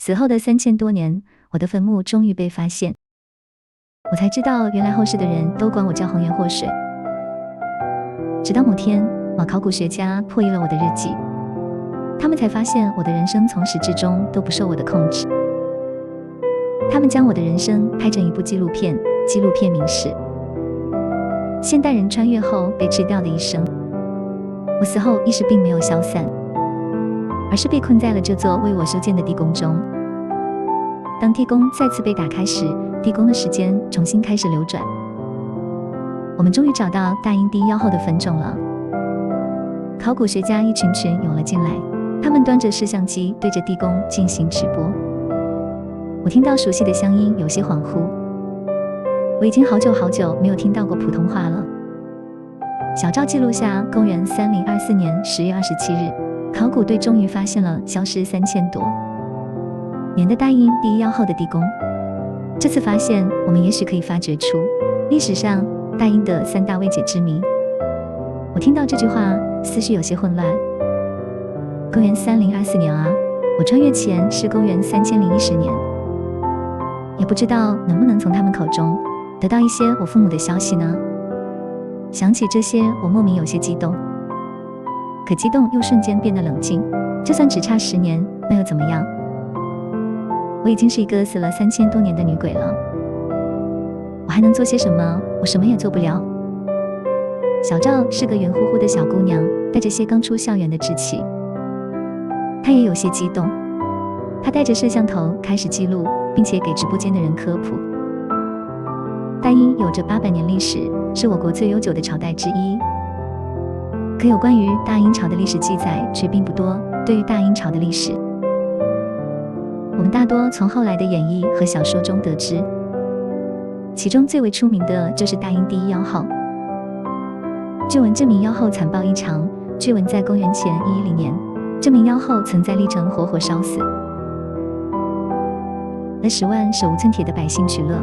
死后的3000多年，我的坟墓终于被发现，我才知道原来后世的人都管我叫红颜祸水。直到某天，考古学家破译了我的日记，他们才发现我的人生从始至终都不受我的控制。他们将我的人生拍成一部纪录片，纪录片名是《现代人穿越后被吃掉的一生》。我死后意识并没有消散，而是被困在了这座为我修建的地宫中。当地宫再次被打开时，地宫的时间重新开始流转。我们终于找到大英第一妖后的坟冢了。考古学家一群群涌了进来，他们端着摄像机对着地宫进行直播。我听到熟悉的乡音，有些恍惚。我已经好久好久没有听到过普通话了。小照记录下公元3024年10月27日，考古队终于发现了消失3000多年的大英第一妖后的地宫。这次发现，我们也许可以发掘出历史上大英的3大未解之谜。我听到这句话，思绪有些混乱。公元3024年啊，我穿越前是公元3010年，也不知道能不能从他们口中得到一些我父母的消息呢？想起这些，我莫名有些激动，可激动又瞬间变得冷静。就算只差10年，那又怎么样？我已经是一个死了3000多年的女鬼了，我还能做些什么？我什么也做不了。小赵是个圆乎乎的小姑娘，带着些刚出校园的稚气。她也有些激动，她带着摄像头开始记录，并且给直播间的人科普。大英有着800年历史，是我国最悠久的朝代之一。可有关于大英朝的历史记载却并不多。对于大英朝的历史，我们大多从后来的演义和小说中得知。其中最为出名的就是大英第一妖后。据闻这名妖后残暴异常，据闻在公元前110年，这名妖后曾在历城活活烧死了10万手无寸铁的百姓取乐。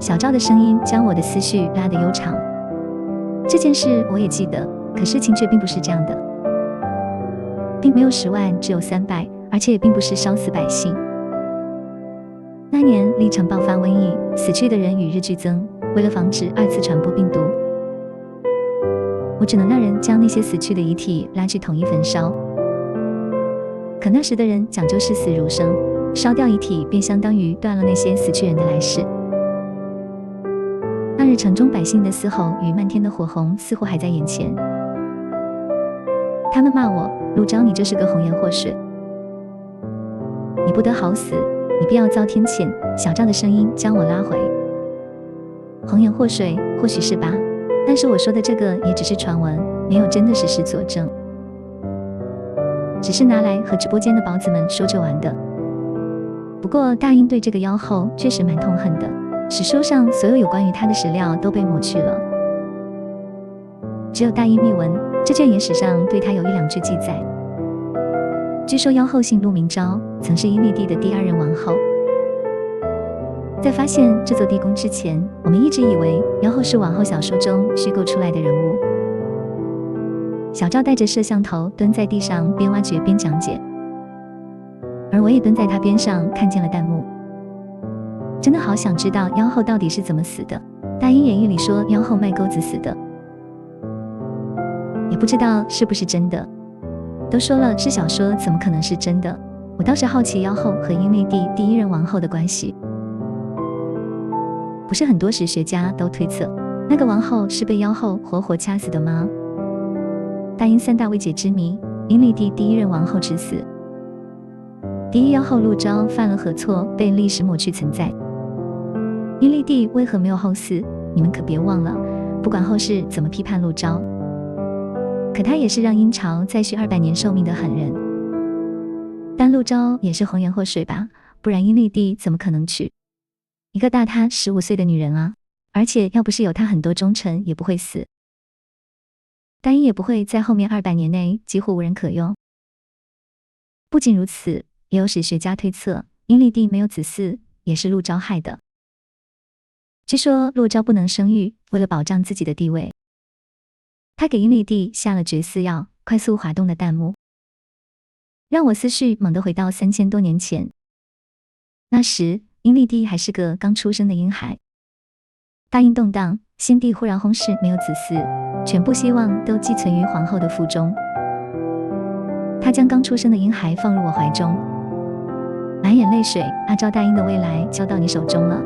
小赵的声音将我的思绪拉得悠长。这件事我也记得，可事情却并不是这样的，并没有10万，只有300，而且也并不是烧死百姓。那年历城爆发瘟疫，死去的人与日俱增。为了防止2次传播病毒，我只能让人将那些死去的遗体拉去统一焚烧。可那时的人讲究视死如生，烧掉遗体便相当于断了那些死去人的来世。那日城中百姓的嘶吼与漫天的火红似乎还在眼前。他们骂我，陆昭，你就是个红颜祸水，你不得好死，你必要遭天谴。小赵的声音将我拉回。红颜祸水或许是吧，但是我说的这个也只是传闻，没有真的事实佐证，只是拿来和直播间的宝子们说着玩的。不过大英对这个妖后确实蛮痛恨的，史书上所有有关于她的史料都被抹去了，只有大英秘文这卷野史上对她有1-2句记载。据说妖后姓陆，名昭，曾是阴历帝的第2任王后。在发现这座地宫之前，我们一直以为妖后是往后小说中虚构出来的人物。小赵带着摄像头蹲在地上，边挖掘边讲解，而我也蹲在他边上，看见了弹幕。真的好想知道妖后到底是怎么死的。大英演义里说妖后卖钩子死的，也不知道是不是真的。都说了是小说，怎么可能是真的？我倒是好奇妖后和阴历帝第1任王后的关系。不是很多史学家都推测那个王后是被妖后活活掐死的吗？大英3大未解之谜，阴历帝第1任王后之死，第一妖后陆昭犯了何错，被历史抹去存在？阴历帝为何没有后嗣？你们可别忘了，不管后世怎么批判陆昭，可他也是让殷朝再续200年寿命的狠人。但陆昭也是红颜祸水吧？不然阴历帝怎么可能娶一个大他15岁的女人啊？而且要不是有他很多忠臣，也不会死。大英也不会在后面200年内几乎无人可用。不仅如此，也有史学家推测，阴历帝没有子嗣，也是陆昭害的。据说陆昭不能生育，为了保障自己的地位，他给阴历帝下了绝嗣药。快速滑动的弹幕让我思绪猛地回到3000多年前。那时阴历帝还是个刚出生的婴孩。大阴动荡，先帝忽然薨逝，没有子嗣，全部希望都寄存于皇后的腹中。他将刚出生的婴孩放入我怀中，满眼泪水，阿昭大英的未来交到你手中了。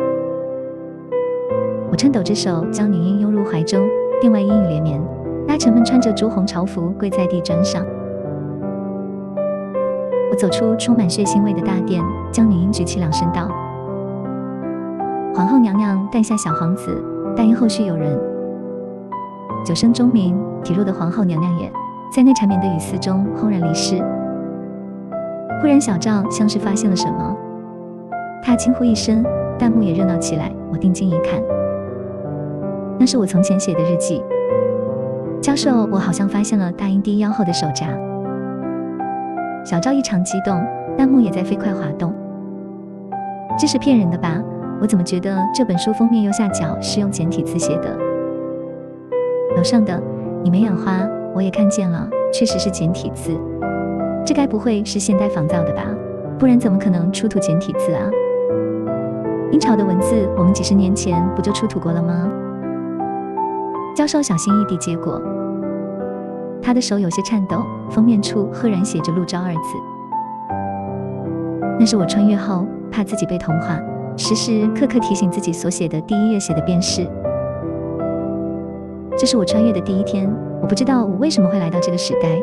我颤抖着手将女婴拥入怀中，殿外阴雨连绵，大臣们穿着朱红朝服跪在地砖上。我走出充满血腥味的大殿，将女婴举起2声道：皇后娘娘诞下小皇子，但因后续有人。9声钟鸣，体弱的皇后娘娘也在那缠绵的雨丝中轰然离世。忽然小赵像是发现了什么，他惊呼一声，弹幕也热闹起来。我定睛一看，那是我从前写的日记。教授，我好像发现了大英帝腰后的手札。小赵异常激动，弹幕也在飞快滑动。这是骗人的吧？我怎么觉得这本书封面右下角是用简体字写的？楼上的，你没眼花，我也看见了，确实是简体字。这该不会是现代仿造的吧？不然怎么可能出土简体字啊？英朝的文字，我们几十年前不就出土过了吗？教授小心翼翼地接过，他的手有些颤抖，封面处赫然写着陆昭2字。那是我穿越后怕自己被同化，时时刻刻提醒自己所写的第1页写的便是。这是我穿越的第1天，我不知道我为什么会来到这个时代。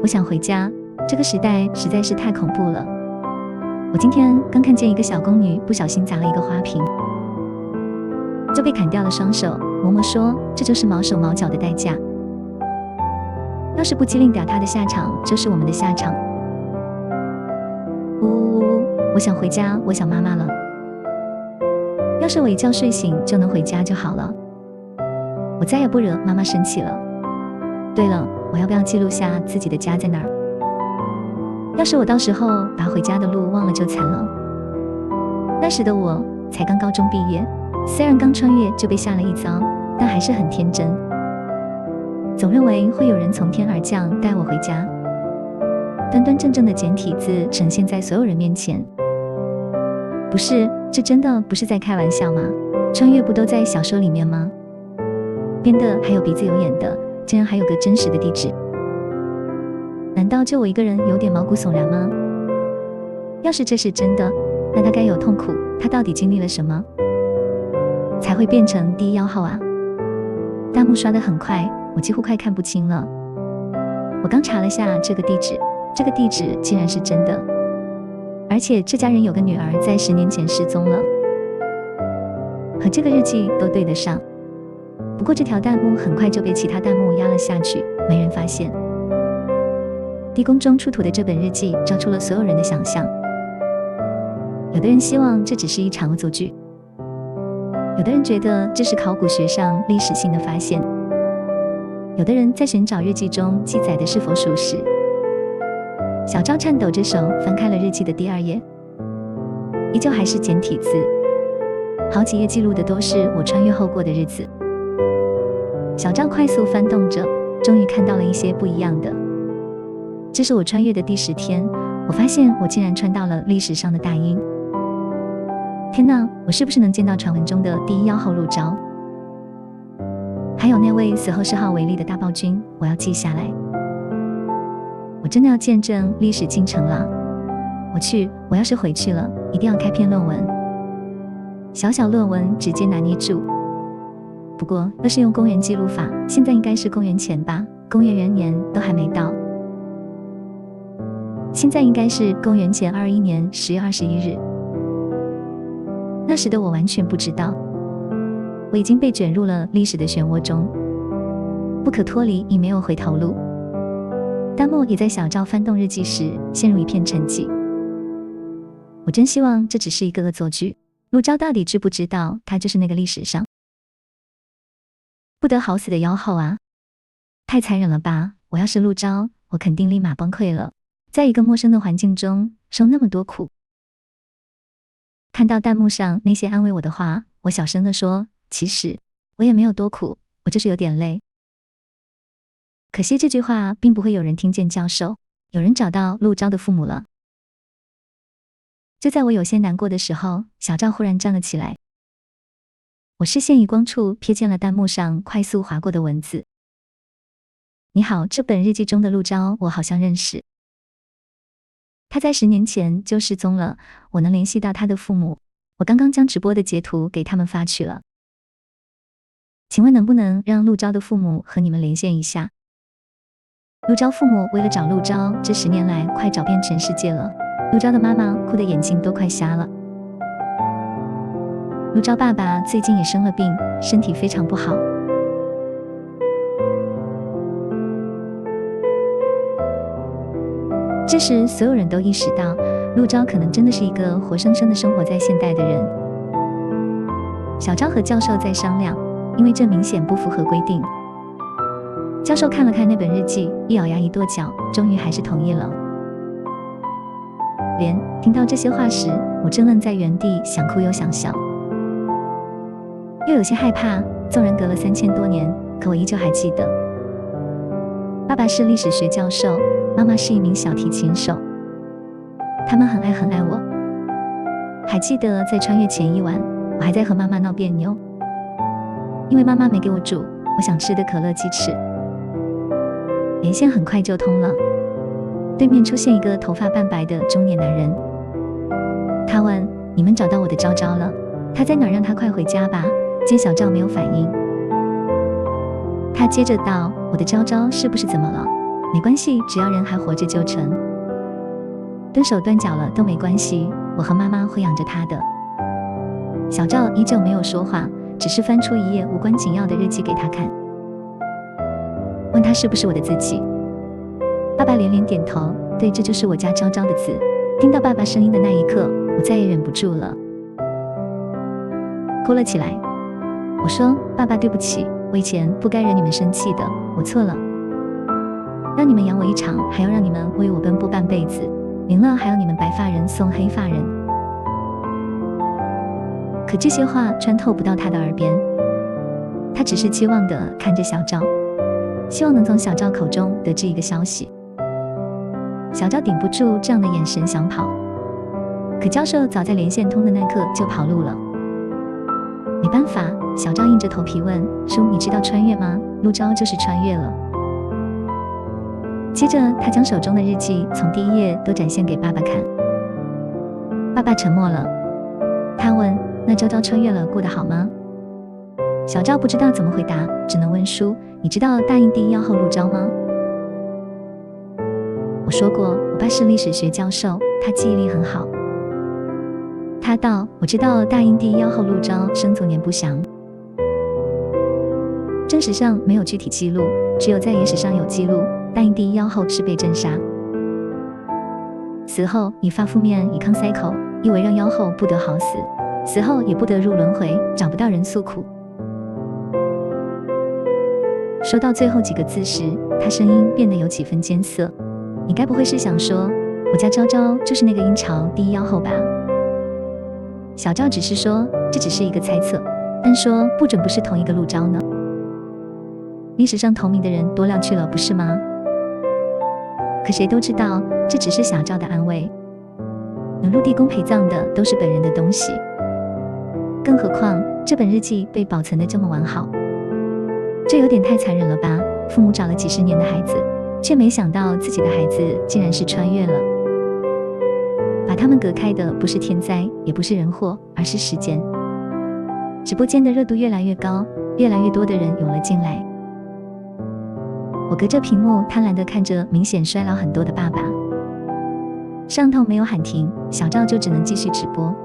我想回家，这个时代实在是太恐怖了。我今天刚看见一个小宫女不小心砸了一个花瓶，就被砍掉了双手。嬷嬷说，这就是毛手毛脚的代价。要是不机灵点，她的下场就是我们的下场。呜呜呜！我想回家，我想妈妈了。要是我一觉睡醒就能回家就好了，我再也不惹妈妈生气了。对了，我要不要记录下自己的家在哪儿？要是我到时候把回家的路忘了就惨了。那时的我才刚高中毕业，虽然刚穿越就被吓了一遭，但还是很天真，总认为会有人从天而降带我回家。端端正正的简体字呈现在所有人面前。不是，这真的不是在开玩笑吗？穿越不都在小说里面吗？编的还有鼻子有眼的，竟然还有个真实的地址。难道就我一个人有点毛骨悚然吗？要是这是真的，那他该有痛苦，他到底经历了什么才会变成第1号啊？弹幕刷得很快，我几乎快看不清了。我刚查了下这个地址，这个地址竟然是真的，而且这家人有个女儿在10年前失踪了，和这个日记都对得上。不过这条弹幕很快就被其他弹幕压了下去，没人发现。地宫中出土的这本日记招出了所有人的想象。有的人希望这只是一场恶作剧，有的人觉得这是考古学上历史性的发现，有的人在寻找日记中记载的是否属实。小赵颤抖着手翻开了日记的第2页，依旧还是简体字，好几页记录的都是我穿越后过的日子。小赵快速翻动着，终于看到了一些不一样的。这是我穿越的第10天，我发现我竟然穿到了历史上的大英。天哪，我是不是能见到传闻中的第1号陆昭？还有那位死后谥号为例的大暴君，我要记下来。我真的要见证历史进程了。我要是回去了，一定要开篇论文。小小论文直接拿捏住。不过要是用公元记录法，现在应该是公元前吧，公元元年都还没到。现在应该是公元前21年10月21日。那时的我完全不知道，我已经被卷入了历史的漩涡中，不可脱离，已没有回头路。弹幕也在小赵翻动日记时陷入一片沉寂。我真希望这只是一个恶作剧。陆昭到底知不知道他就是那个历史上不得好死的妖后啊？太残忍了吧！我要是陆昭，我肯定立马崩溃了。在一个陌生的环境中受那么多苦。看到弹幕上那些安慰我的话，我小声地说，其实我也没有多苦，我就是有点累。可惜这句话并不会有人听见。教授，有人找到陆昭的父母了。就在我有些难过的时候，小赵忽然站了起来。我视线余光处瞥见了弹幕上快速划过的文字。你好，这本日记中的陆钊我好像认识。他在10年前就失踪了，我能联系到他的父母，我刚刚将直播的截图给他们发去了。请问能不能让陆钊的父母和你们连线一下？陆钊父母为了找陆钊，这10年来快找遍全世界了。陆钊的妈妈哭得眼睛都快瞎了。陆钊爸爸最近也生了病，身体非常不好。这时，所有人都意识到，陆钊可能真的是一个活生生的生活在现代的人。小赵和教授在商量，因为这明显不符合规定。教授看了看那本日记，一咬牙一跺脚，终于还是同意了。听到这些话时，我正愣在原地，想哭又想笑，又有些害怕。纵然隔了3000多年，可我依旧还记得，爸爸是历史学教授，妈妈是一名小提琴手，他们很爱我。还记得在穿越前一晚，我还在和妈妈闹别扭，因为妈妈没给我煮我想吃的可乐鸡翅。连线很快就通了，对面出现一个头发半白的中年男人。他问：你们找到我的钊钊了？他在哪儿？让他快回家吧。见小赵没有反应，他接着道：我的钊钊是不是怎么了？没关系，只要人还活着就成。断手断脚了都没关系，我和妈妈会养着他的。小赵依旧没有说话，只是翻出一页无关紧要的日记给他看，问他是不是我的字迹。爸爸连连点头，对，这就是我家钊钊的字。听到爸爸声音的那一刻，我再也忍不住了，哭了起来。我说：爸爸对不起，我以前不该惹你们生气的，我错了。让你们养我一场，还要让你们为我奔波半辈子，明了还要你们白发人送黑发人。可这些话穿透不到他的耳边，他只是期望地看着小赵，希望能从小赵口中得知一个消息。小赵顶不住这样的眼神想跑，可教授早在连线通的那刻就跑路了。没办法，小赵硬着头皮问：叔，你知道穿越吗？陆钊就是穿越了。接着他将手中的日记从第1页都展现给爸爸看。爸爸沉默了，他问：那钊钊穿越了过得好吗？小赵不知道怎么回答，只能问叔：你知道大印第1妖后陆钊吗？我说过，我爸是历史学教授，他记忆力很好。他道：我知道大印第1妖后陆钊生卒年不详，正史上没有具体记录，只有在野史上有记录，大印第1妖后是被镇杀，死后以发覆面以糠塞口，意为让妖后不得好死，死后也不得入轮回，找不到人诉苦。说到最后几个字时，他声音变得有几分艰涩。你该不会是想说，我家钊钊就是那个殷朝第1妖后吧？小赵只是说，这只是一个猜测，但说不准不是同一个陆钊呢。历史上同名的人多了去了，不是吗？可谁都知道，这只是小赵的安慰。能入地宫陪葬的都是本人的东西，更何况这本日记被保存得这么完好，这有点太残忍了吧？父母找了几10年的孩子，却没想到自己的孩子竟然是穿越了。把他们隔开的不是天灾，也不是人祸，而是时间。直播间的热度越来越高，越来越多的人涌了进来。我隔着屏幕贪婪地看着明显衰老很多的爸爸。上头没有喊停，小赵就只能继续直播。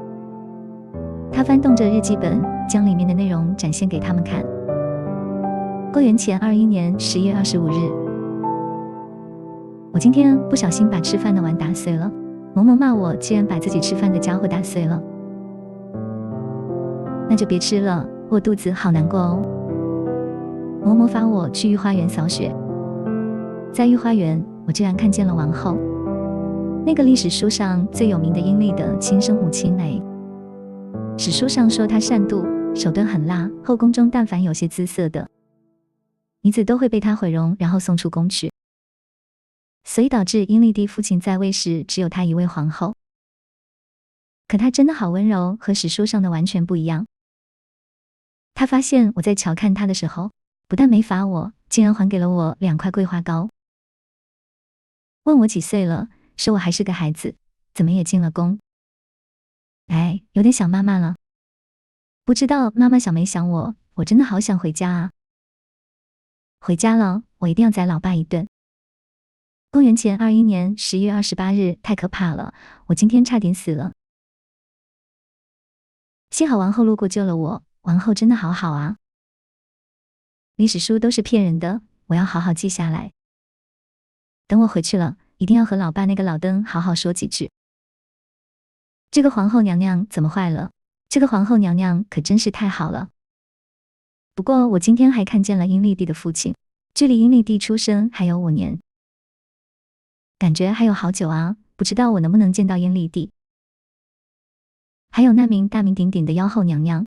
他翻动着日记本，将里面的内容展现给他们看。公元前21年10月25日，我今天不小心把吃饭的碗打碎了。某某骂我竟然把自己吃饭的家伙打碎了，那就别吃了，我肚子好难过哦。某某发我去御花园扫雪，在御花园我居然看见了王后，那个历史书上最有名的阴历的亲生母亲哎。史书上说她善妒，手段很辣，后宫中但凡有些姿色的女子都会被她毁容，然后送出宫去。所以导致阴历帝父亲在位时只有她一位皇后。可他真的好温柔，和史书上的完全不一样。他发现我在瞧看他的时候，不但没罚我，竟然还给了我2块桂花糕。问我几岁了，说我还是个孩子，怎么也进了宫。哎，有点想妈妈了。不知道妈妈想没想我，我真的好想回家啊。回家了，我一定要宰老爸一顿。公元前21年10月28日，太可怕了，我今天差点死了。幸好王后路过救了我，王后真的好好啊。历史书都是骗人的，我要好好记下来。等我回去了，一定要和老爸那个老登好好说几句。这个皇后娘娘怎么坏了？这个皇后娘娘可真是太好了。不过我今天还看见了阴历帝的父亲，距离阴历帝出生还有5年，感觉还有好久啊，不知道我能不能见到阴历帝。还有那名大名鼎鼎的妖后娘娘，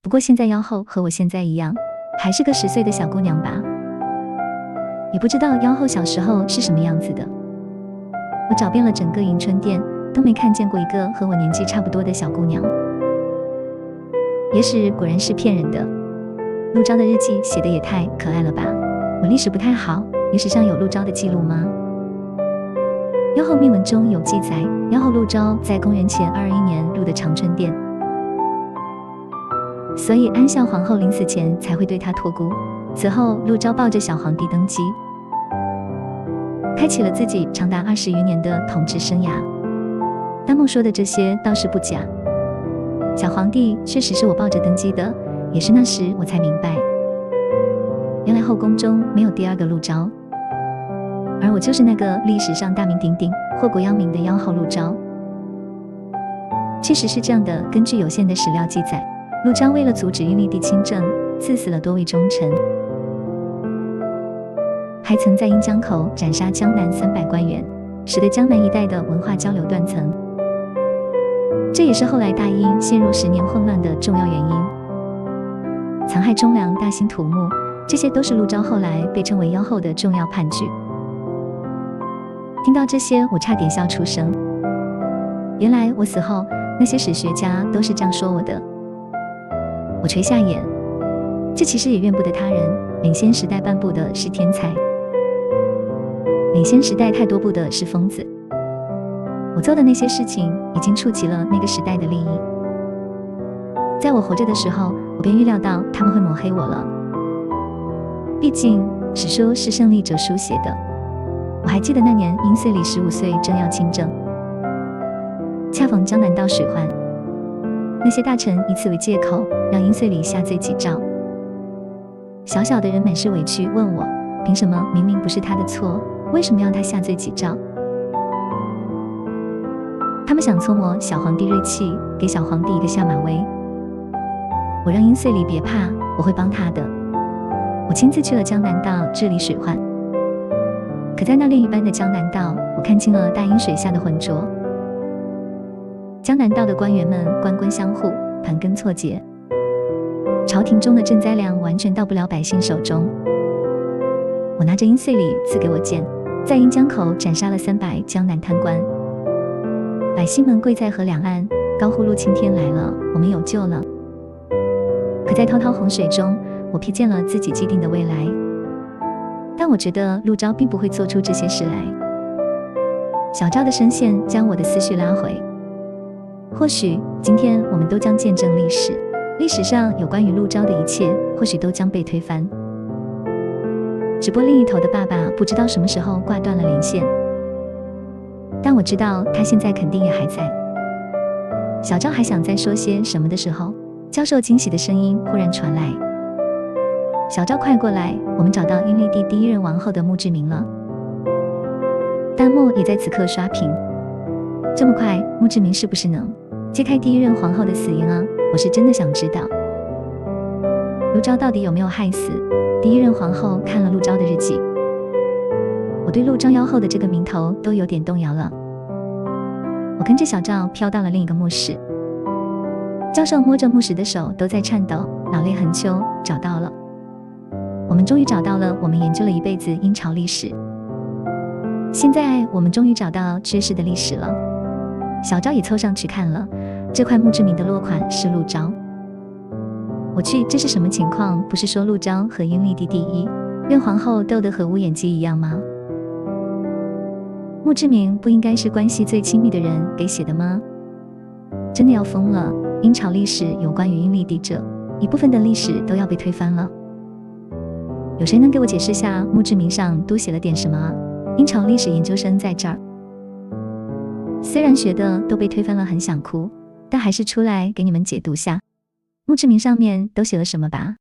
不过现在妖后和我现在一样，还是个10岁的小姑娘吧。也不知道妖后小时候是什么样子的。我找遍了整个迎春殿，都没看见过一个和我年纪差不多的小姑娘。野史果然是骗人的，陆昭的日记写得也太可爱了吧。我历史不太好，野史上有陆昭的记录吗？妖后秘闻中有记载，妖后陆昭在公元前221年入的长春殿，所以安孝皇后临死前才会对她托孤。此后陆昭抱着小皇帝登基，开启了自己长达20余年的统治生涯。弹幕说的这些倒是不假，小皇帝确实是我抱着登基的，也是那时我才明白，原来后宫中没有第2个陆昭，而我就是那个历史上大名鼎鼎、祸国殃民的妖后陆昭。确实是这样的，根据有限的史料记载，陆昭为了阻止阴历帝亲政，赐死了多位忠臣，还曾在阴江口斩杀江南300官员，使得江南一带的文化交流断层。这也是后来大殷陷入10年混乱的重要原因。残害忠良、大兴土木，这些都是陆昭后来被称为妖后的重要判决。听到这些，我差点笑出声。原来我死后，那些史学家都是这样说我的。我垂下眼，这其实也怨不得他人，领先时代半步的是天才，领先时代太多步的是疯子。我做的那些事情已经触及了那个时代的利益，在我活着的时候，我便预料到他们会抹黑我了。毕竟史书是胜利者书写的。我还记得那年殷遂礼15岁正要亲政，恰逢江南道水患，那些大臣以此为借口，让殷遂礼下罪己诏。小小的人满是委屈，问我凭什么？明明不是他的错，为什么要他下罪己诏？他们想搓磨小皇帝锐气，给小皇帝一个下马威。我让殷遂礼别怕，我会帮他的。我亲自去了江南道治理水患，可在那另一般的江南道，我看清了大殷水下的浑浊。江南道的官员们官官相护，盘根错节，朝廷中的赈灾粮完全到不了百姓手中。我拿着殷遂礼赐给我剑，在殷江口斩杀了300江南贪官，百姓们跪在河两岸，高呼陆青天来了，我们有救了。可在滔滔洪水中，我瞥见了自己既定的未来。但我觉得陆昭并不会做出这些事来。小昭的声线将我的思绪拉回，或许今天我们都将见证历史，历史上有关于陆昭的一切，或许都将被推翻。直播另一头的爸爸不知道什么时候挂断了连线，但我知道他现在肯定也还在。小昭还想再说些什么的时候，教授惊喜的声音忽然传来：小昭快过来，我们找到阴历帝第1任王后的墓志铭了。弹幕也在此刻刷屏，这么快，墓志铭是不是能揭开第1任皇后的死因啊？我是真的想知道，陆昭到底有没有害死第1任皇后？看了陆昭的日记，我对陆昭妖后的这个名头都有点动摇了。我跟着小赵飘到了另一个墓室，教授摸着墓室的手都在颤抖，老泪横秋。找到了，我们终于找到了我们研究了一辈子殷朝历史，现在我们终于找到缺失的历史了。小昭也凑上去看了，这块墓志铭的落款是陆昭。我去，这是什么情况？不是说陆昭和阴历帝第一任皇后斗得和乌眼鸡一样吗？墓志铭不应该是关系最亲密的人给写的吗？真的要疯了！英朝历史有关于阴历帝这一部分的历史都要被推翻了。有谁能给我解释下墓志铭上多写了点什么啊？英朝历史研究生在这儿，虽然学的都被推翻了，很想哭，但还是出来给你们解读下墓志铭上面都写了什么吧。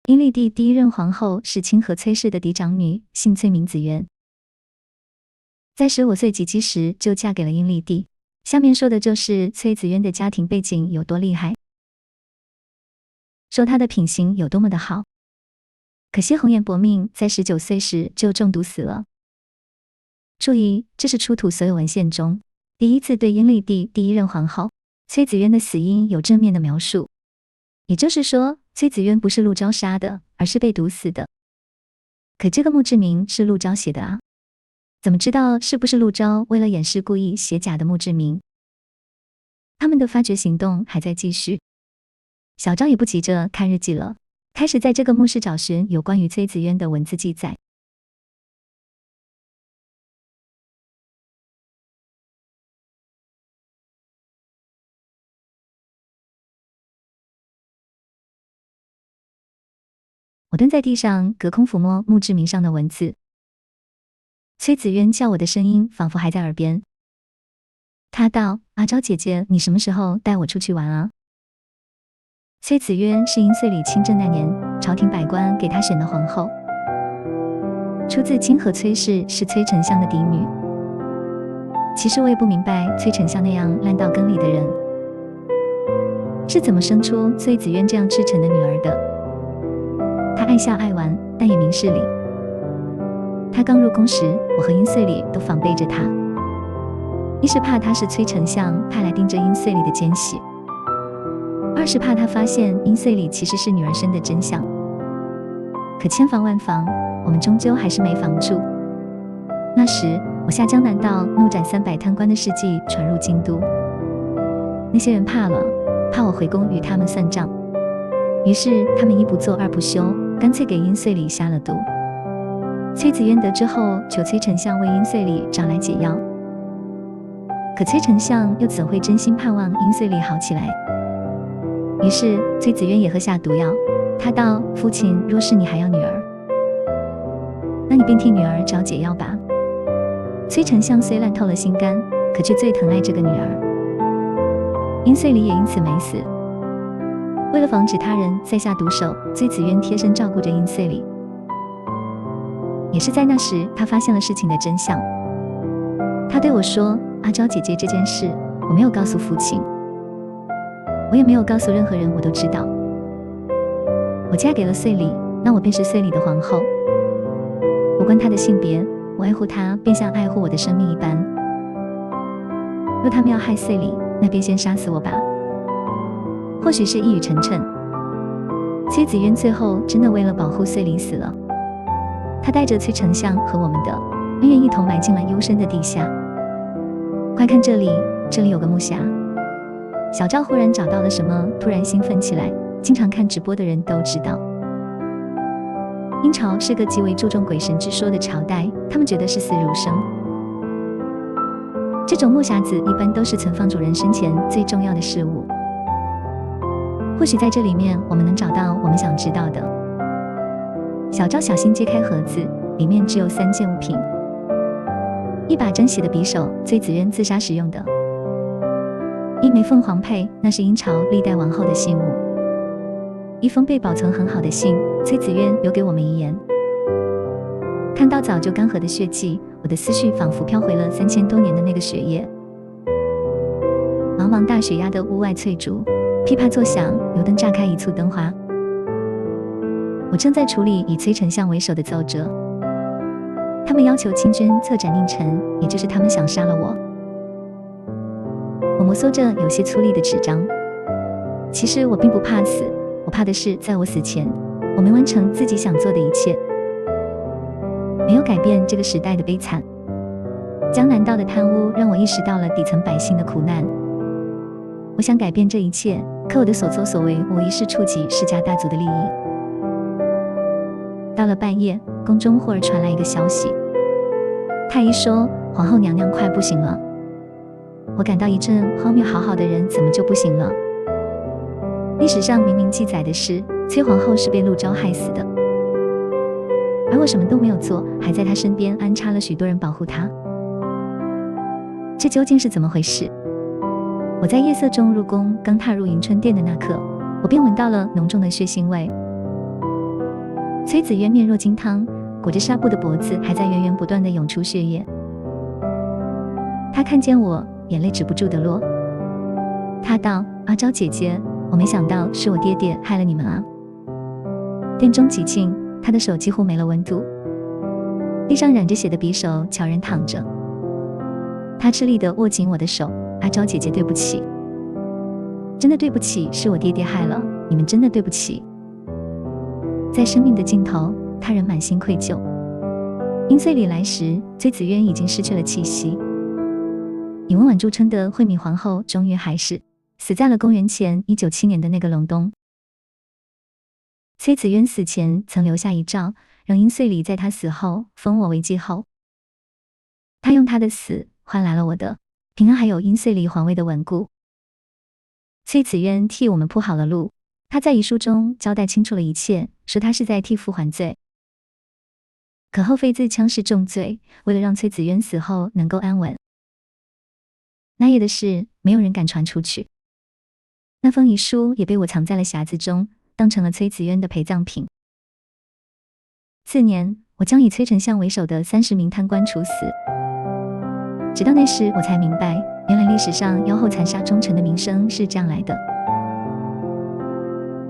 阴历帝第一任皇后是清河崔氏的嫡长女，姓崔名子渊，在15岁及笄时就嫁给了阴历帝。下面说的就是崔子渊的家庭背景有多厉害，说她的品行有多么的好。可惜红颜薄命，在19岁时就中毒死了。注意，这是出土所有文献中第一次对阴历帝第一任皇后崔子渊的死因有正面的描述，也就是说，崔子渊不是陆昭杀的，而是被毒死的。可这个墓志铭是陆昭写的啊，怎么知道是不是陆昭为了掩饰故意写假的墓志铭？他们的发掘行动还在继续，小昭也不急着看日记了，开始在这个墓室找寻有关于崔子渊的文字记载。我蹲在地上，隔空抚摸墓志铭上的文字。崔子渊叫我的声音仿佛还在耳边。他道：“阿昭姐姐，你什么时候带我出去玩啊？”崔子渊是阴岁里亲政那年，朝廷百官给他选的皇后，出自清河崔氏，是崔丞相的嫡女。其实我也不明白崔丞相那样烂到根里的人，是怎么生出崔子渊这样赤诚的女儿的。他爱笑爱玩，但也明事理。他刚入宫时，我和阴岁里都防备着他，一是怕他是崔丞相派来盯着阴岁里的奸细，二是怕他发现阴岁里其实是女儿生的真相。可千防万防，我们终究还是没防住。那时我下江南道怒斩300贪官的事迹传入京都，那些人怕了，怕我回宫与他们算账，于是他们一不做二不休，干脆给阴岁里下了毒。崔子渊得知后，求崔丞相为阴岁里找来解药，可崔丞相又怎会真心盼望阴岁里好起来？于是崔子渊也喝下毒药。他道：“父亲，若是你还要女儿，那你便替女儿找解药吧。”崔丞相虽烂透了心肝，可却最疼爱这个女儿。阴岁里也因此没死。为了防止他人再下毒手，崔子渊贴身照顾着阴岁里。也是在那时，他发现了事情的真相。他对我说：“阿昭姐姐，这件事我没有告诉父亲，我也没有告诉任何人，我都知道。我嫁给了岁里，那我便是岁里的皇后。无关他的性别，我爱护他，便像爱护我的生命一般。若他们要害岁里，那便先杀死我吧。”或许是一语成谶，崔子渊最后真的为了保护岁里死了。他带着崔丞相和我们的恩怨一同埋进了幽深的地下。快看这里，这里有个木匣。小赵忽然找到了什么，突然兴奋起来。经常看直播的人都知道，殷朝是个极为注重鬼神之说的朝代，他们觉得视死如生。这种木匣子一般都是存放主人生前最重要的事物。或许在这里面，我们能找到我们想知道的。小赵小心揭开盒子，里面只有3件物品：一把沾血的匕首，崔子渊自杀时用的；一枚凤凰佩，那是殷朝历代王后的信物；一封被保存很好的信，崔子渊留给我们遗言。看到早就干涸的血迹，我的思绪仿佛飘回了3000多年的那个雪夜。茫茫大雪压得屋外翠竹噼啪作响，油灯炸开一簇灯花。我正在处理以崔丞相为首的奏折，他们要求清军策斩宁臣，也就是他们想杀了我。我摩挲着有些粗粝的纸张，其实我并不怕死，我怕的是在我死前，我没完成自己想做的一切，没有改变这个时代的悲惨。江南道的贪污让我意识到了底层百姓的苦难。我想改变这一切，可我的所作所为无疑是触及世家大族的利益。到了半夜，宫中忽而传来一个消息，太医说皇后娘娘快不行了。我感到一阵荒谬，好好的人怎么就不行了？历史上明明记载的是崔皇后是被陆昭害死的，而我什么都没有做，还在她身边安插了许多人保护她。这究竟是怎么回事？我在夜色中入宫，刚踏入迎春殿的那刻，我便闻到了浓重的血腥味。崔子渊面若金汤，裹着纱布的脖子还在源源不断地涌出血液。他看见我，眼泪止不住地落。他道：阿昭姐姐，我没想到是我爹爹害了你们啊。殿中寂静，他的手几乎没了温度，地上染着血的匕首悄然躺着。他吃力地握紧我的手，阿昭姐姐对不起，真的对不起，是我爹爹害了你们，真的对不起。在生命的尽头，他仍满心愧疚。阴岁里来时，崔子渊已经失去了气息。以温婉著称的惠敏皇后终于还是死在了公元前197年的那个隆冬。崔子渊死前曾留下遗诏，让阴岁里在他死后封我为继后。他用他的死换来了我的平安，还有阴岁里皇位的稳固。崔子渊替我们铺好了路，他在遗书中交代清楚了一切，说他是在替父还罪。可后妃自枪是重罪，为了让崔子渊死后能够安稳，那夜的事没有人敢传出去。那封遗书也被我藏在了匣子中，当成了崔子渊的陪葬品。次年，我将以崔丞相为首的30名贪官处死。直到那时，我才明白，原来历史上妖后残杀忠臣的名声是这样来的。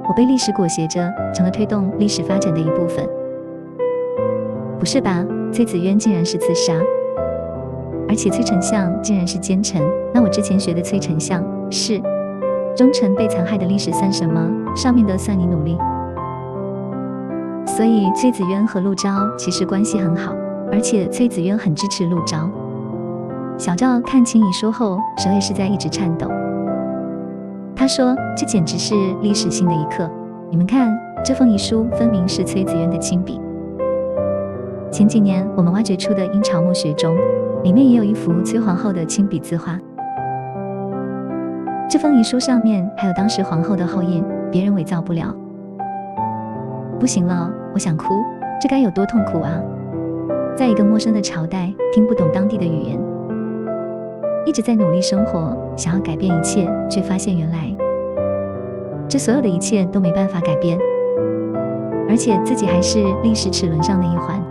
我被历史裹挟着，成了推动历史发展的一部分。不是吧？崔子渊竟然是自杀，而且崔丞相竟然是奸臣。那我之前学的崔丞相是忠臣被残害的历史算什么？上面的算你努力。所以崔子渊和陆昭其实关系很好，而且崔子渊很支持陆昭。小赵看清遗书后，手也是在一直颤抖。他说：“这简直是历史性的一刻！你们看，这封遗书分明是崔子渊的亲笔。前几年我们挖掘出的殷朝墓穴中，里面也有一幅崔皇后的亲笔字画。这封遗书上面还有当时皇后的后印，别人伪造不了。不行了，我想哭，这该有多痛苦啊！在一个陌生的朝代，听不懂当地的语言。”一直在努力生活，想要改变一切，却发现原来这所有的一切都没办法改变，而且自己还是历史齿轮上的一环。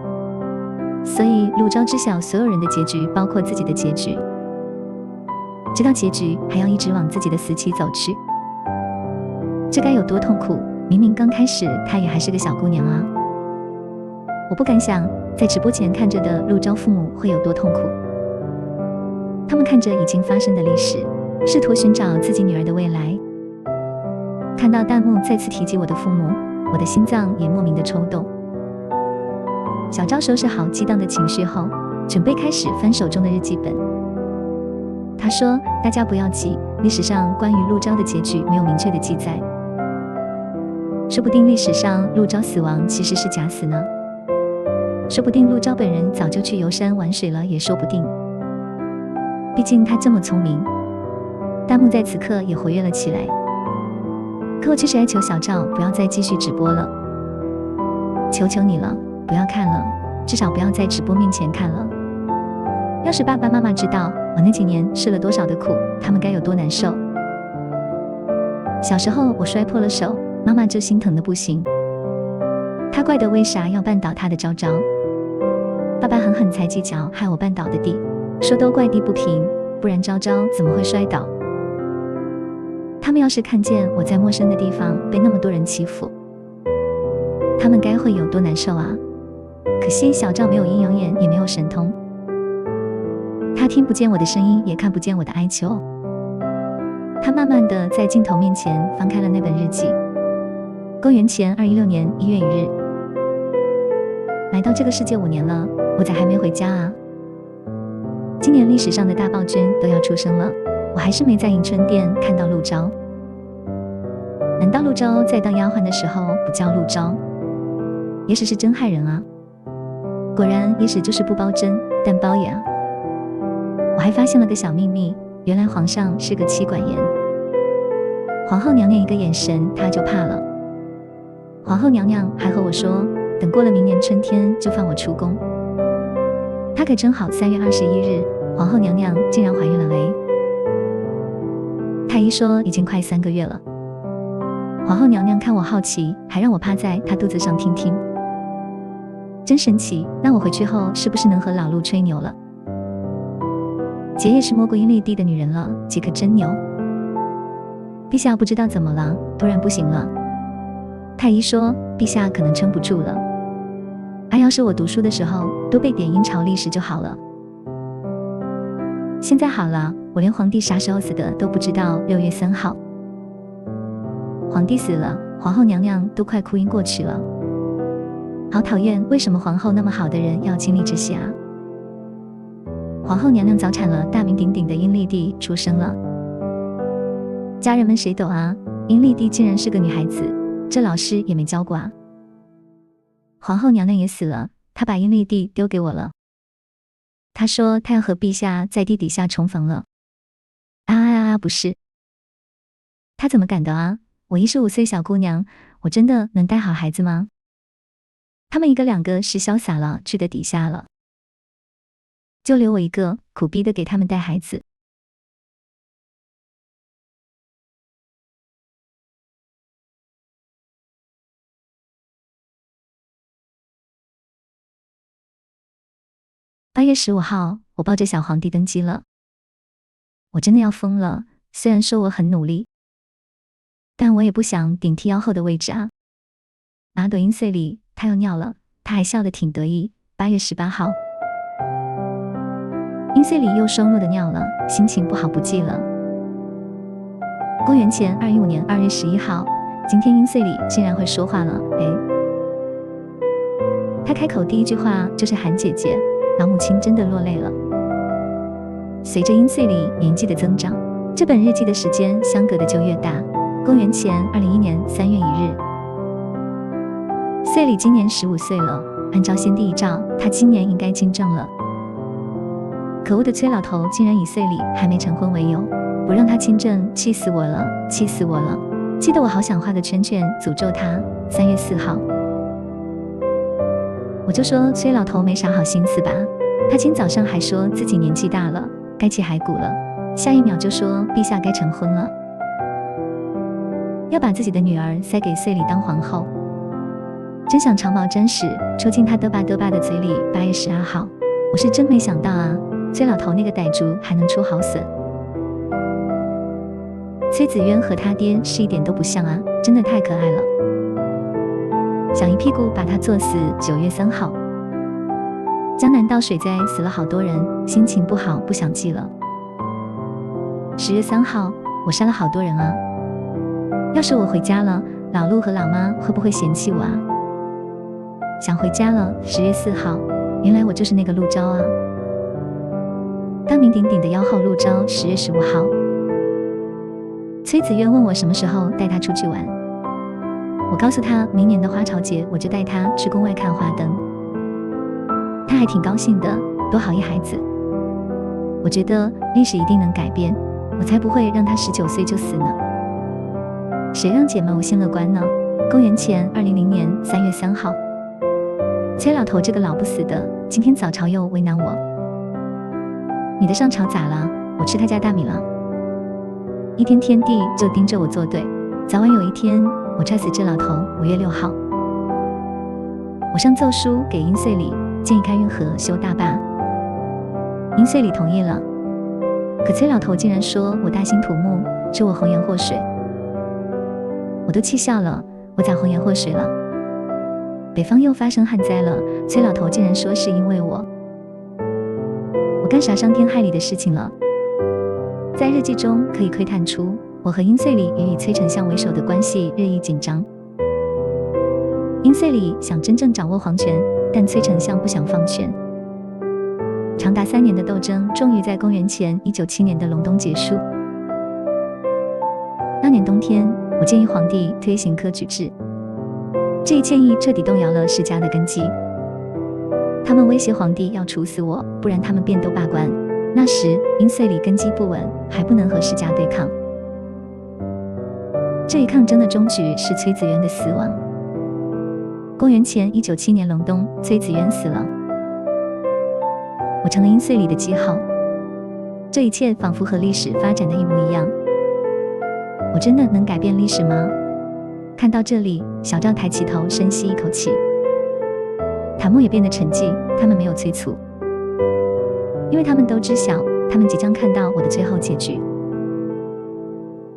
所以陆昭知晓所有人的结局，包括自己的结局，知道结局还要一直往自己的死期走去，这该有多痛苦！明明刚开始她也还是个小姑娘啊。我不敢想在直播前看着的陆昭父母会有多痛苦。他们看着已经发生的历史，试图寻找自己女儿的未来。看到弹幕再次提及我的父母，我的心脏也莫名的抽动。小昭收拾好激荡的情绪后，准备开始翻手中的日记本。他说：“大家不要急，历史上关于陆昭的结局没有明确的记载，说不定历史上陆昭死亡其实是假死呢，说不定陆昭本人早就去游山玩水了，也说不定。毕竟他这么聪明。”弹幕在此刻也活跃了起来，可我却是哀求小赵不要再继续直播了，求求你了，不要看了，至少不要在直播面前看了。要是爸爸妈妈知道我那几年吃了多少的苦，他们该有多难受。小时候我摔破了手，妈妈就心疼的不行，她怪得为啥要绊倒她的昭昭，爸爸狠狠踩几脚害我绊倒的地，说都怪地不平，不然昭昭怎么会摔倒。他们要是看见我在陌生的地方被那么多人欺负，他们该会有多难受啊。可惜小赵没有阴阳眼，也没有神通，他听不见我的声音，也看不见我的哀求。他慢慢地在镜头面前翻开了那本日记，公元前216年1月1日，来到这个世界5年了，我咋还没回家啊？今年历史上的大暴君都要出生了，我还是没在迎春殿看到陆昭。难道陆昭在当丫鬟的时候不叫陆昭？野史是真害人啊！果然野史就是不包真，但包也啊。我还发现了个小秘密，原来皇上是个妻管严。皇后娘娘一个眼神他就怕了。皇后娘娘还和我说，等过了明年春天就放我出宫。她可真好，3月21日，皇后娘娘竟然怀孕了哎！太医说已经快3个月了。皇后娘娘看我好奇，还让我趴在她肚子上听听。真神奇，那我回去后是不是能和老陆吹牛了？姐也是摸过阴历帝的女人了，姐可真牛。陛下不知道怎么了，突然不行了。太医说陛下可能撑不住了。要是我读书的时候多背点阴朝历史就好了。现在好了，我连皇帝啥时候死的都不知道，6月3号。皇帝死了，皇后娘娘都快哭晕过去了。好讨厌，为什么皇后那么好的人要经历这些啊？皇后娘娘早产了，大名鼎鼎的阴历帝出生了。家人们谁懂啊？阴历帝竟然是个女孩子，这老师也没教过啊。皇后娘娘也死了，她把阴历帝丢给我了。她说她要和陛下在地底下重逢了。不是。她怎么敢的啊？我15岁小姑娘，我真的能带好孩子吗？他们一个两个是潇洒了，去的底下了。就留我一个，苦逼的给他们带孩子。8月15号，我抱着小皇帝登基了。我真的要疯了，虽然说我很努力，但我也不想顶替妖后的位置啊。马朵阴岁里，他又尿了，他还笑得挺得意。8月18号，阴岁里又双落的尿了，心情不好不记了。公元前215年2月11号，今天阴岁里竟然会说话了，他开口第一句话就是喊姐姐，老母亲真的落泪了。随着阴岁里年纪的增长，这本日记的时间相隔的就越大。公元前201年3月1日，岁里今年15岁了，按照先帝遗诏，他今年应该亲政了。可恶的崔老头竟然以岁里还没成婚为由，不让他亲政，气死我了，气死我了！气得我好想画个圈圈诅咒他。3月4号，我就说崔老头没啥好心思吧，他今早上还说自己年纪大了，该起骸骨了，下一秒就说陛下该成婚了，要把自己的女儿塞给岁里当皇后。真想长矛沾屎戳进他嘚吧嘚吧的嘴里。8月12号，我是真没想到啊，崔老头那个傣族还能出好笋。崔子渊和他爹是一点都不像啊，真的太可爱了，想一屁股把他坐死。9月3号，江南道水灾死了好多人，心情不好不想记了。10月3号，我杀了好多人啊，要是我回家了，老陆和老妈会不会嫌弃我啊？想回家了。10月4号，原来我就是那个陆昭啊，大名鼎鼎的妖后陆昭。10月15号，崔子渊问我什么时候带他出去玩，我告诉他明年的花朝节我就带他去宫外看花灯，他还挺高兴的，多好一孩子。我觉得历史一定能改变，我才不会让他19岁就死呢。谁让姐们无限乐观呢？公元前200年3月3号，崔老头这个老不死的，今天早朝又为难我。你的上朝咋了？我吃他家大米了。一天天地就盯着我作对，早晚有一天我踹死这老头。5月6号，我上奏书给阴岁里，建议开运河修大坝。阴岁里同意了，可崔老头竟然说我大兴土木，说我红颜祸水。我都气笑了，我咋红颜祸水了？北方又发生旱灾了，崔老头竟然说是因为我干啥伤天害理的事情了？在日记中可以窥探出，我和阴岁里与崔丞相为首的关系日益紧张。阴岁里想真正掌握皇权，但崔丞相不想放权。长达3年的斗争终于在公元前197年的隆冬结束。那年冬天，我建议皇帝推行科举制，这一建议彻底动摇了世家的根基。他们威胁皇帝要处死我，不然他们便都罢官。那时阴岁里根基不稳，还不能和世家对抗。这一抗争的终局是崔子渊的死亡。公元前197年隆冬，崔子渊死了，我成了阴岁里的记号。这一切仿佛和历史发展的一模一样。我真的能改变历史吗？看到这里，小赵抬起头，深吸一口气。塔木也变得沉寂，他们没有催促，因为他们都知晓，他们即将看到我的最后结局。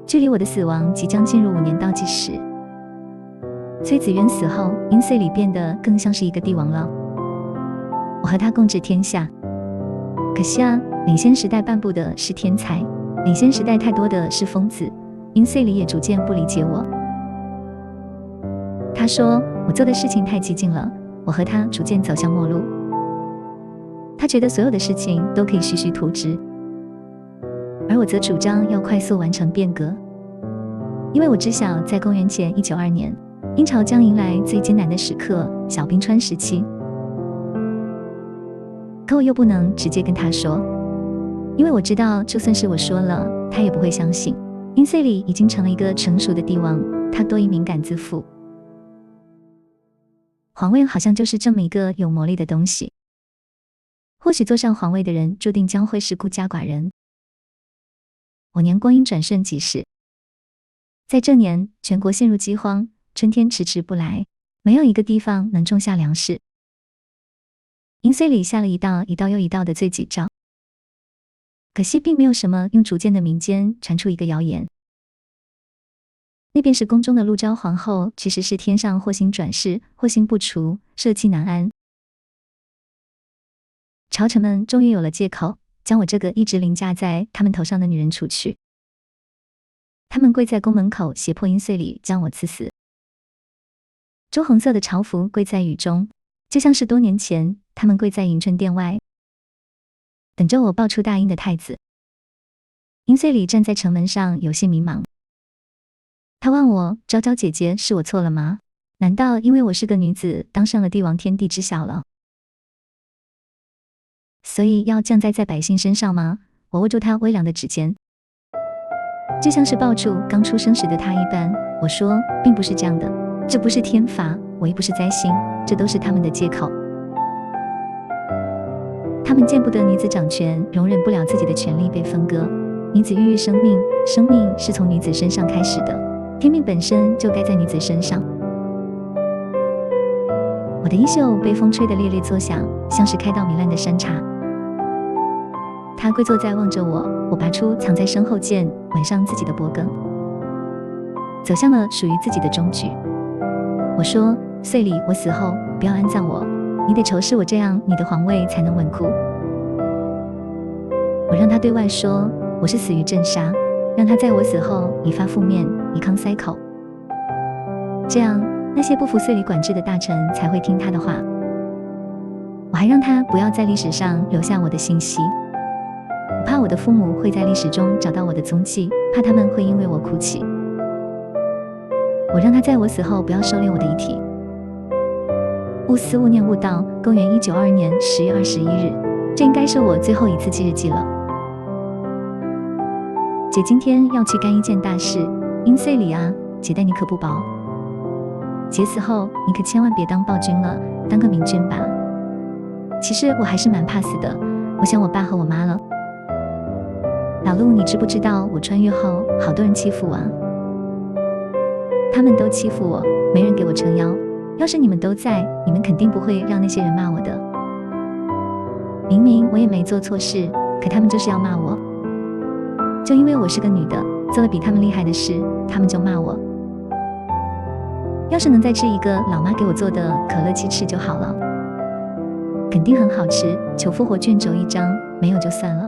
距离我的死亡即将进入5年倒计时。崔子渊死后，阴岁里变得更像是一个帝王了。我和他共治天下。可惜啊，领先时代颁布的是天才，领先时代太多的是疯子。阴岁里也逐渐不理解我。他说我做的事情太激进了，我和他逐渐走向末路。他觉得所有的事情都可以徐徐图之，而我则主张要快速完成变革。因为我知晓在公元前192年，殷朝将迎来最艰难的时刻——小冰川时期。可我又不能直接跟他说，因为我知道就算是我说了，他也不会相信。阴岁里已经成了一个成熟的帝王，他多疑敏感自负。皇位好像就是这么一个有魔力的东西，或许坐上皇位的人注定将会是孤家寡人。5年光阴转瞬即逝，在这年，全国陷入饥荒，春天迟迟不来，没有一个地方能种下粮食。阴岁里下了一道又一道的罪己诏，可惜并没有什么用，逐渐的民间传出一个谣言，那便是宫中的陆昭皇后其实是天上祸星转世，祸星不除，社稷难安。朝臣们终于有了借口，将我这个一直凌驾在他们头上的女人除去。他们跪在宫门口，胁迫阴岁里将我赐死。朱红色的朝服跪在雨中，就像是多年前他们跪在迎春殿外，等着我抱出大阴的太子。阴岁里站在城门上，有些迷茫。他问我：昭昭姐姐，是我错了吗？难道因为我是个女子，当上了帝王，天地知晓了，所以要降灾在百姓身上吗？我握住他微凉的指尖，就像是抱住刚出生时的他一般。我说，并不是这样的，这不是天罚，我亦不是灾星，这都是他们的借口。他们见不得女子掌权，容忍不了自己的权利被分割。女子孕育生命，生命是从女子身上开始的，天命本身就该在女子身上。我的衣袖被风吹得猎猎作响，像是开到糜烂的山茶。他跪坐在望着我，我拔出藏在身后剑，吻上自己的脖颈，走向了属于自己的终局。我说，岁里，我死后不要安葬我，你得仇视我，这样你的皇位才能稳固。我让他对外说我是死于镇杀，让他在我死后以发覆面，以康塞口，这样那些不服岁里管制的大臣才会听他的话。我还让他不要在历史上留下我的信息，我怕我的父母会在历史中找到我的踪迹，怕他们会因为我哭泣。我让他在我死后不要收敛我的遗体。勿思勿念勿道，公元1922年10月21日，这应该是我最后一次记日记了。姐今天要去干一件大事，阴岁里啊，姐待你可不薄。姐死后，你可千万别当暴君了，当个明君吧。其实我还是蛮怕死的，我想我爸和我妈了。老陆，你知不知道我穿越后，好多人欺负我啊？他们都欺负我，没人给我撑腰。要是你们都在，你们肯定不会让那些人骂我的。明明我也没做错事，可他们就是要骂我。就因为我是个女的，做了比他们厉害的事，他们就骂我。要是能再吃一个老妈给我做的可乐鸡翅就好了，肯定很好吃，求复活卷轴1张，没有就算了。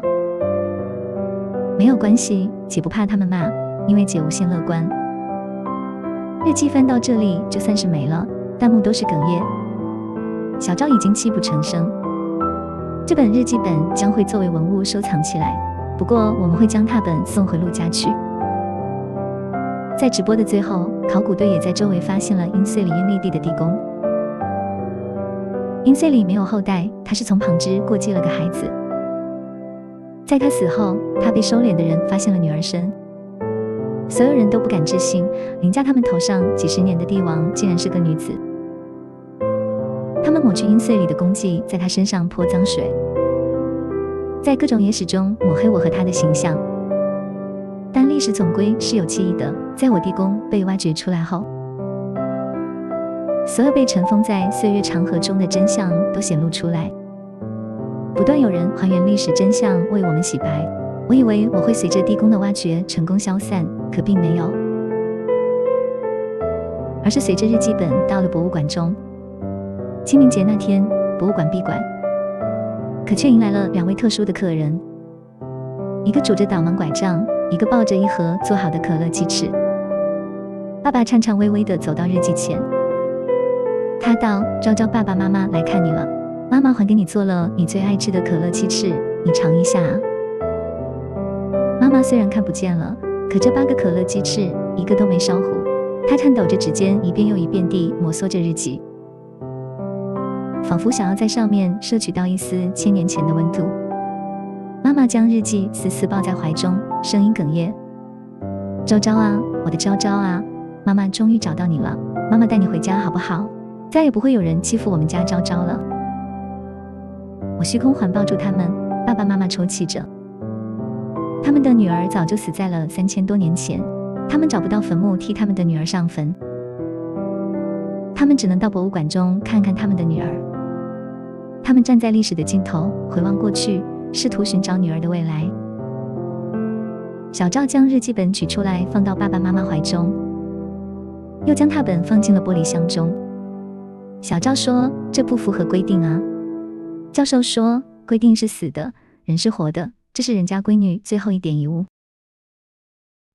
没有关系，姐不怕他们骂，因为姐无限乐观。日记翻到这里就算是没了，弹幕都是哽咽。小赵已经泣不成声。这本日记本将会作为文物收藏起来，不过我们会将拓本送回陆家去。在直播的最后，考古队也在周围发现了英穗里阴立地的地宫。英穗里没有后代，他是从旁支过继了个孩子。在他死后，他被收敛的人发现了女儿身。所有人都不敢置信，凌驾他们头上几十年的帝王竟然是个女子。他们抹去阴穗里的功绩，在他身上泼脏水，在各种野史中抹黑我和他的形象。但历史总归是有记忆的，在我地宫被挖掘出来后，所有被尘封在岁月长河中的真相都显露出来。不断有人还原历史真相，为我们洗白。我以为我会随着地宫的挖掘成功消散，可并没有，而是随着日记本到了博物馆中。清明节那天，博物馆闭馆，可却迎来了2位特殊的客人，一个拄着导盲拐杖，一个抱着一盒做好的可乐鸡翅。爸爸颤颤巍巍地走到日记前，他道：“昭昭，爸爸妈妈来看你了，妈妈还给你做了你最爱吃的可乐鸡翅，你尝一下啊。”妈妈虽然看不见了，可这8个可乐鸡翅一个都没烧糊。她颤抖着指尖一遍又一遍地摩挲着日记，仿佛想要在上面摄取到一丝1000年前的温度。妈妈将日记死死抱在怀中，声音哽咽：“昭昭啊，我的昭昭啊，妈妈终于找到你了，妈妈带你回家好不好？再也不会有人欺负我们家昭昭了。”我虚空环抱住他们，爸爸妈妈抽泣着。他们的女儿早就死在了3000多年前，他们找不到坟墓替他们的女儿上坟，他们只能到博物馆中看看他们的女儿。他们站在历史的尽头，回望过去，试图寻找女儿的未来。小赵将日记本取出来，放到爸爸妈妈怀中，又将拓本放进了玻璃箱中。小赵说：“这不符合规定啊。”教授说：“规定是死的，人是活的，这是人家闺女最后一点遗物，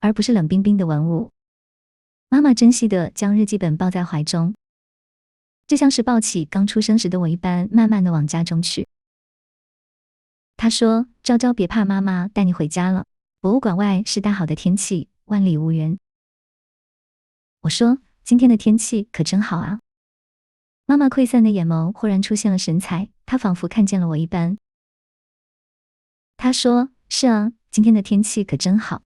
而不是冷冰冰的文物。”妈妈珍惜地将日记本抱在怀中，就像是抱起刚出生时的我一般，慢慢地往家中去。她说：“昭昭别怕，妈妈带你回家了。博物馆外是大好的天气，万里无云。”我说：“今天的天气可真好啊。”妈妈溃散的眼眸忽然出现了神采，她仿佛看见了我一般。她说：“是啊，今天的天气可真好。”